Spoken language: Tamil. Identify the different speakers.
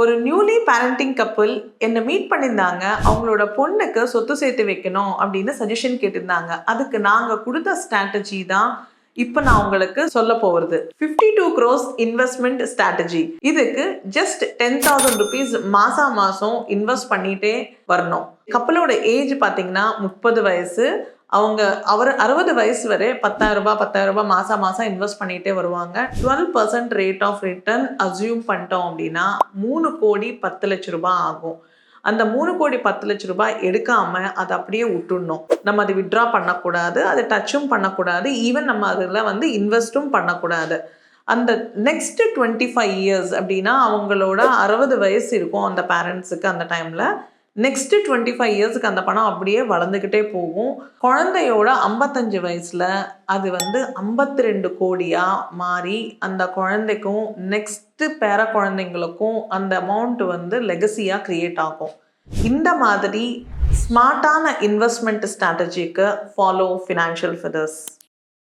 Speaker 1: ஒரு நியூலி பேரண்டிங் கப்புள் என்னை மீட் பண்ணியிருந்தாங்க. அவங்களோட பொண்ணுக்கு சொத்து சேர்த்து வைக்கணும் அப்படின்னு சஜஷன் கேட்டிருந்தாங்க. அதுக்கு நாங்கள் கொடுத்த ஸ்ட்ராட்டஜி தான் இப்போ நான் உங்களுக்கு சொல்ல போகிறது. 52 crores இன்வெஸ்ட்மெண்ட் ஸ்ட்ராட்டஜி. இதுக்கு ஜஸ்ட் 10,000 rupees மாதம் இன்வெஸ்ட் பண்ணிட்டே வரணும். கப்பலோட ஏஜ் பார்த்தீங்கன்னா 30 வயசு. அவர் 60 வயசு வரை 10,000 ரூபாய் மாசம் இன்வெஸ்ட் பண்ணிட்டே வருவாங்க. 12% ரேட் ஆஃப் ரிட்டர்ன் அசியூம் பண்ணிட்டோம் அப்படின்னா 3,10,00,000 ரூபாய் ஆகும். அந்த 3,10,00,000 ரூபாய் எடுக்காம அதை அப்படியே விட்டுடணும். நம்ம அதை வித்ட்ரா பண்ணக்கூடாது, அதை டச்சும் பண்ணக்கூடாது, ஈவன் நம்ம அதில் இன்வெஸ்ட்டும் பண்ணக்கூடாது. அந்த நெக்ஸ்ட் 25 years அப்படின்னா அவங்களோட 60 வயசு இருக்கும் அந்த பேரண்ட்ஸுக்கு. அந்த டைமில் நெக்ஸ்ட் 25 இயர்ஸுக்கு அந்த பணம் அப்படியே வளர்ந்துக்கிட்டே போகும். குழந்தையோட 55 வயசில் அது 52 கோடியாக மாறி அந்த குழந்தைக்கும் நெக்ஸ்ட்டு பேர குழந்தைங்களுக்கும் அந்த அமௌண்ட் லெகசியாக க்ரியேட் ஆகும். இந்த மாதிரி ஸ்மார்ட்டான இன்வெஸ்ட்மெண்ட் ஸ்ட்ராட்டஜிக்கு ஃபாலோ ஃபினான்ஷியல் ஃபெதர்ஸ்.